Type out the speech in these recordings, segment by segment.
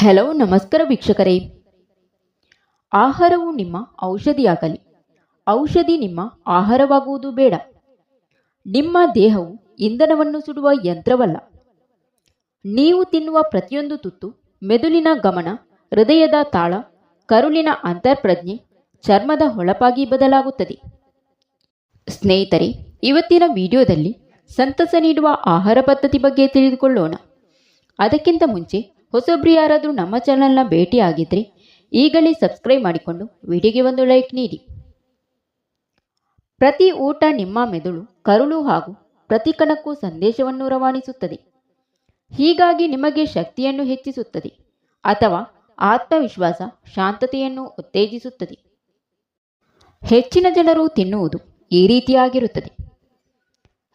Hello ನಮಸ್ಕಾರ ವೀಕ್ಷಕರೇ. ಆಹಾರವು ನಿಮ್ಮ ಔಷಧಿಯಾಗಲಿ, ಔಷಧಿ ನಿಮ್ಮ ಆಹಾರವಾಗುವುದು ಬೇಡ. ನಿಮ್ಮ ದೇಹವು ಇಂಧನವನ್ನು ಸುಡುವ ಯಂತ್ರವಲ್ಲ. ನೀವು ತಿನ್ನುವ ಪ್ರತಿಯೊಂದು ತುತ್ತು ಮೆದುಳಿನ ಗಮನ, ಹೃದಯದ ತಾಳ, ಕರುಳಿನ ಅಂತರ್ಪ್ರಜ್ಞೆ, ಚರ್ಮದ ಹೊಳಪಾಗಿ ಬದಲಾಗುತ್ತದೆ. ಸ್ನೇಹಿತರೆ, ಇವತ್ತಿನ ವಿಡಿಯೋದಲ್ಲಿ ಸಂತಸ ನೀಡುವ ಆಹಾರ ಪದ್ಧತಿ ಬಗ್ಗೆ ತಿಳಿದುಕೊಳ್ಳೋಣ. ಅದಕ್ಕಿಂತ ಮುಂಚೆ ಹೊಸಬ್ರು ಯಾರಾದರೂ ನಮ್ಮ ಚಾನಲ್ನ ಭೇಟಿಯಾಗಿದ್ದರೆ ಈಗಲೇ ಸಬ್ಸ್ಕ್ರೈಬ್ ಮಾಡಿಕೊಂಡು ವಿಡಿಯೋಗೆ ಒಂದು ಲೈಕ್ ನೀಡಿ. ಪ್ರತಿ ಊಟ ನಿಮ್ಮ ಮೆದುಳು, ಕರುಳು ಹಾಗೂ ಪ್ರತಿ ಕಣಕ್ಕೂ ಸಂದೇಶವನ್ನು ರವಾನಿಸುತ್ತದೆ. ಹೀಗಾಗಿ ನಿಮಗೆ ಶಕ್ತಿಯನ್ನು ಹೆಚ್ಚಿಸುತ್ತದೆ ಅಥವಾ ಆತ್ಮವಿಶ್ವಾಸ, ಶಾಂತತೆಯನ್ನು ಉತ್ತೇಜಿಸುತ್ತದೆ. ಹೆಚ್ಚಿನ ಜನರು ತಿನ್ನುವುದು ಈ ರೀತಿಯಾಗಿರುತ್ತದೆ: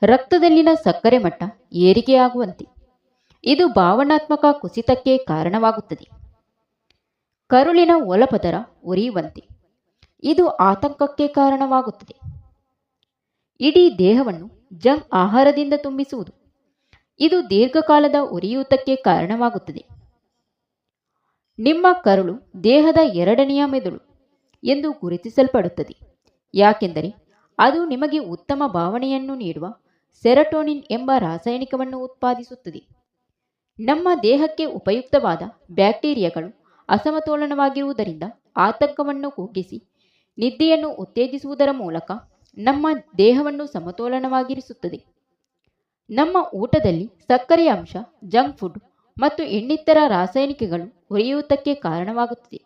ರಕ್ತದಲ್ಲಿನ ಸಕ್ಕರೆ ಮಟ್ಟ ಏರಿಕೆಯಾಗುವಂತೆ. ಇದು ಭಾವನಾತ್ಮಕ ಕುಸಿತಕ್ಕೆ ಕಾರಣವಾಗುತ್ತದೆ. ಕರುಳಿನ ಒಳಪದರ ಉರಿಯುವಂತೆ. ಇದು ಆತಂಕಕ್ಕೆ ಕಾರಣವಾಗುತ್ತದೆ. ಇಡೀ ದೇಹವನ್ನು ಜಂಕ್ ಆಹಾರದಿಂದ ತುಂಬಿಸುವುದು. ಇದು ದೀರ್ಘಕಾಲದ ಉರಿಯೂತಕ್ಕೆ ಕಾರಣವಾಗುತ್ತದೆ. ನಿಮ್ಮ ಕರುಳು ದೇಹದ ಎರಡನೆಯ ಮೆದುಳು ಎಂದು ಗುರುತಿಸಲ್ಪಡುತ್ತದೆ, ಯಾಕೆಂದರೆ ಅದು ನಿಮಗೆ ಉತ್ತಮ ಭಾವನೆಯನ್ನು ನೀಡುವ ಸೆರಟೋನಿನ್ ಎಂಬ ರಾಸಾಯನಿಕವನ್ನು ಉತ್ಪಾದಿಸುತ್ತದೆ. ನಮ್ಮ ದೇಹಕ್ಕೆ ಉಪಯುಕ್ತವಾದ ಬ್ಯಾಕ್ಟೀರಿಯಾಗಳು ಅಸಮತೋಲನವಾಗಿರುವುದರಿಂದ ಆತಂಕವನ್ನು ಕುಗ್ಗಿಸಿ ನಿದ್ದೆಯನ್ನು ಉತ್ತೇಜಿಸುವುದರ ಮೂಲಕ ನಮ್ಮ ದೇಹವನ್ನು ಸಮತೋಲನವಾಗಿರಿಸುತ್ತದೆ. ನಮ್ಮ ಊಟದಲ್ಲಿ ಸಕ್ಕರೆಯ ಅಂಶ, ಜಂಕ್ ಫುಡ್ ಮತ್ತು ಇನ್ನಿತರ ರಾಸಾಯನಿಕಗಳು ಉರಿಯೂತಕ್ಕೆ ಕಾರಣವಾಗುತ್ತದೆ.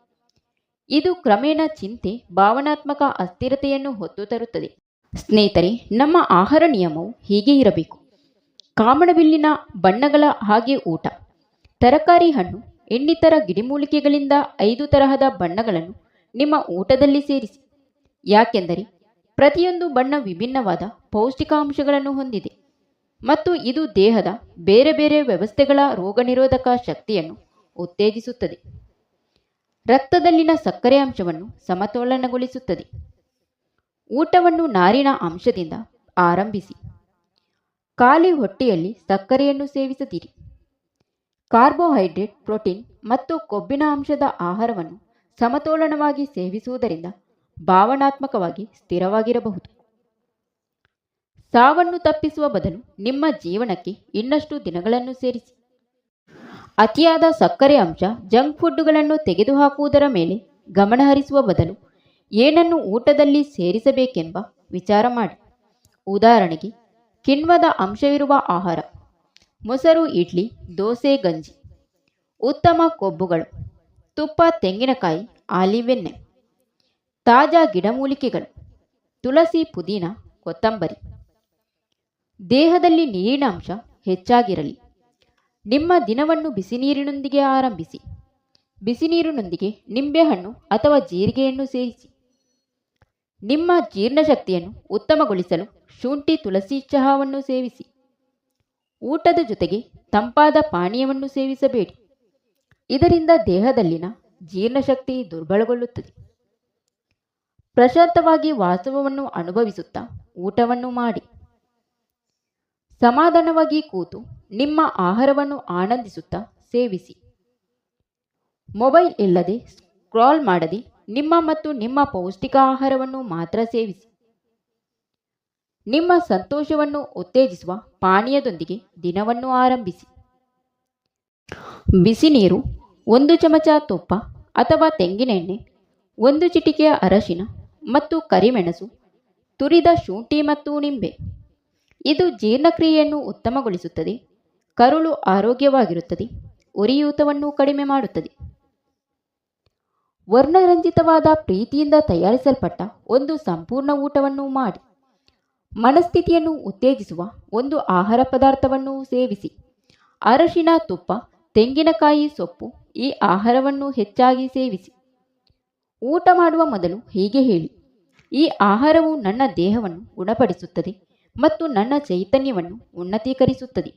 ಇದು ಕ್ರಮೇಣ ಚಿಂತೆ, ಭಾವನಾತ್ಮಕ ಅಸ್ಥಿರತೆಯನ್ನು ಹೊತ್ತು ತರುತ್ತದೆ. ಸ್ನೇಹಿತರೆ, ನಮ್ಮ ಆಹಾರ ನಿಯಮವು ಹೀಗೆ ಇರಬೇಕು: ಕಾಮನಬಿಲ್ಲಿನ ಬಣ್ಣಗಳ ಹಾಗೆ ಊಟ. ತರಕಾರಿ, ಹಣ್ಣು, ಇನ್ನಿತರ ಗಿಡಮೂಲಿಕೆಗಳಿಂದ 5 ತರಹದ ಬಣ್ಣಗಳನ್ನು ನಿಮ್ಮ ಊಟದಲ್ಲಿ ಸೇರಿಸಿ. ಯಾಕೆಂದರೆ ಪ್ರತಿಯೊಂದು ಬಣ್ಣ ವಿಭಿನ್ನವಾದ ಪೌಷ್ಟಿಕಾಂಶಗಳನ್ನು ಹೊಂದಿದೆ ಮತ್ತು ಇದು ದೇಹದ ಬೇರೆ ಬೇರೆ ವ್ಯವಸ್ಥೆಗಳ ರೋಗನಿರೋಧಕ ಶಕ್ತಿಯನ್ನು ಉತ್ತೇಜಿಸುತ್ತದೆ. ರಕ್ತದಲ್ಲಿನ ಸಕ್ಕರೆ ಅಂಶವನ್ನು ಸಮತೋಲನಗೊಳಿಸುತ್ತದೆ. ಊಟವನ್ನು ನಾರಿನ ಅಂಶದಿಂದ ಆರಂಭಿಸಿ. ಖಾಲಿ ಹೊಟ್ಟೆಯಲ್ಲಿ ಸಕ್ಕರೆಯನ್ನು ಸೇವಿಸದಿರಿ. ಕಾರ್ಬೋಹೈಡ್ರೇಟ್, ಪ್ರೋಟೀನ್ ಮತ್ತು ಕೊಬ್ಬಿನ ಅಂಶದ ಆಹಾರವನ್ನು ಸಮತೋಲನವಾಗಿ ಸೇವಿಸುವುದರಿಂದ ಭಾವನಾತ್ಮಕವಾಗಿ ಸ್ಥಿರವಾಗಿರಬಹುದು. ಸಾವನ್ನು ತಪ್ಪಿಸುವ ಬದಲು ನಿಮ್ಮ ಜೀವನಕ್ಕೆ ಇನ್ನಷ್ಟು ದಿನಗಳನ್ನು ಸೇರಿಸಿ. ಅತಿಯಾದ ಸಕ್ಕರೆ ಅಂಶ, ಜಂಕ್ ಫುಡ್ಗಳನ್ನು ತೆಗೆದುಹಾಕುವುದರ ಮೇಲೆ ಗಮನಹರಿಸುವ ಬದಲು ಏನನ್ನು ಊಟದಲ್ಲಿ ಸೇರಿಸಬೇಕೆಂಬ ವಿಚಾರ ಮಾಡಿ. ಉದಾಹರಣೆಗೆ, ಕಿಣ್ವದ ಅಂಶವಿರುವ ಆಹಾರ: ಮೊಸರು, ಇಡ್ಲಿ, ದೋಸೆ, ಗಂಜಿ. ಉತ್ತಮ ಕೊಬ್ಬುಗಳು: ತುಪ್ಪ, ತೆಂಗಿನಕಾಯಿ, ಆಲಿವ್ ಎಣ್ಣೆ. ತಾಜಾ ಗಿಡಮೂಲಿಕೆಗಳು: ತುಳಸಿ, ಪುದೀನ, ಕೊತ್ತಂಬರಿ. ದೇಹದಲ್ಲಿ ನೀರಿನ ಅಂಶ ಹೆಚ್ಚಾಗಿರಲಿ. ನಿಮ್ಮ ದಿನವನ್ನು ಬಿಸಿನೀರಿನೊಂದಿಗೆ ಆರಂಭಿಸಿ. ಬಿಸಿನೀರಿನೊಂದಿಗೆ ನಿಂಬೆಹಣ್ಣು ಅಥವಾ ಜೀರಿಗೆಯನ್ನು ಸೇರಿಸಿ. ನಿಮ್ಮ ಜೀರ್ಣಶಕ್ತಿಯನ್ನು ಉತ್ತಮಗೊಳಿಸಲು ಶುಂಠಿ, ತುಳಸಿ ಚಹಾವನ್ನು ಸೇವಿಸಿ. ಊಟದ ಜೊತೆಗೆ ತಂಪಾದ ಪಾನೀಯವನ್ನು ಸೇವಿಸಬೇಡಿ. ಇದರಿಂದ ದೇಹದಲ್ಲಿನ ಜೀರ್ಣಶಕ್ತಿ ದುರ್ಬಲಗೊಳ್ಳುತ್ತದೆ. ಪ್ರಶಾಂತವಾಗಿ ವಾಸ್ತವವನ್ನು ಅನುಭವಿಸುತ್ತಾ ಊಟವನ್ನು ಮಾಡಿ. ಸಮಾಧಾನವಾಗಿ ಕೂತು ನಿಮ್ಮ ಆಹಾರವನ್ನು ಆನಂದಿಸುತ್ತಾ ಸೇವಿಸಿ. ಮೊಬೈಲ್ ಇಲ್ಲದೆ, ಸ್ಕ್ರಾಲ್ ಮಾಡದೆ ನಿಮ್ಮ ಮತ್ತು ನಿಮ್ಮ ಪೌಷ್ಟಿಕ ಆಹಾರವನ್ನು ಮಾತ್ರ ಸೇವಿಸಿ. ನಿಮ್ಮ ಸಂತೋಷವನ್ನು ಉತ್ತೇಜಿಸುವ ಪಾನೀಯದೊಂದಿಗೆ ದಿನವನ್ನು ಆರಂಭಿಸಿ. ಬಿಸಿ ನೀರು, 1 ಚಮಚ ತುಪ್ಪ ಅಥವಾ ತೆಂಗಿನ ಎಣ್ಣೆ, 1 ಚಿಟಿಕೆಯ ಅರಶಿನ ಮತ್ತು ಕರಿಮೆಣಸು, ತುರಿದ ಶುಂಠಿ ಮತ್ತು ನಿಂಬೆ. ಇದು ಜೀರ್ಣಕ್ರಿಯೆಯನ್ನು ಉತ್ತಮಗೊಳಿಸುತ್ತದೆ, ಕರುಳು ಆರೋಗ್ಯವಾಗಿರುತ್ತದೆ, ಉರಿಯೂತವನ್ನು ಕಡಿಮೆ ಮಾಡುತ್ತದೆ. ವರ್ಣರಂಜಿತವಾದ, ಪ್ರೀತಿಯಿಂದ ತಯಾರಿಸಲ್ಪಟ್ಟ ಒಂದು ಸಂಪೂರ್ಣ ಊಟವನ್ನು ಮಾಡಿ. ಮನಸ್ಥಿತಿಯನ್ನು ಉತ್ತೇಜಿಸುವ ಒಂದು ಆಹಾರ ಪದಾರ್ಥವನ್ನು ಸೇವಿಸಿ. ಅರಶಿನ, ತುಪ್ಪ, ತೆಂಗಿನಕಾಯಿ, ಸೊಪ್ಪು ಈ ಆಹಾರವನ್ನು ಹೆಚ್ಚಾಗಿ ಸೇವಿಸಿ. ಊಟ ಮಾಡುವ ಮೊದಲು ಹೀಗೆ ಹೇಳಿ: ಈ ಆಹಾರವು ನನ್ನ ದೇಹವನ್ನು ಗುಣಪಡಿಸುತ್ತದೆ ಮತ್ತು ನನ್ನ ಚೈತನ್ಯವನ್ನು ಉನ್ನತೀಕರಿಸುತ್ತದೆ.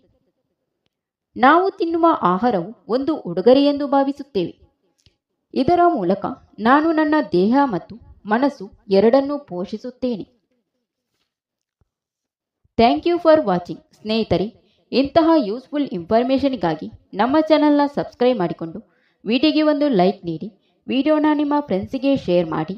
ನಾವು ತಿನ್ನುವ ಆಹಾರವು ಒಂದು ಉಡುಗೊರೆ ಎಂದು ಭಾವಿಸುತ್ತೇವೆ. ಇದರ ಮೂಲಕ ನಾನು ನನ್ನ ದೇಹ ಮತ್ತು ಮನಸ್ಸು ಎರಡನ್ನೂ ಪೋಷಿಸುತ್ತೇನೆ. Thank you for watching. ಸ್ನೇಹಿತರೆ, ಇಂತಹ ಯೂಸ್ಫುಲ್ ಇನ್ಫಾರ್ಮೇಷನ್ಗಾಗಿ ನಮ್ಮ ಚಾನಲ್ನ ಸಬ್ಸ್ಕ್ರೈಬ್ ಮಾಡಿಕೊಂಡು ವಿಡಿಯೋಗೆ ಒಂದು ಲೈಕ್ ನೀಡಿ, ವಿಡಿಯೋನ ನಿಮ್ಮ ಫ್ರೆಂಡ್ಸಿಗೆ ಶೇರ್ ಮಾಡಿ.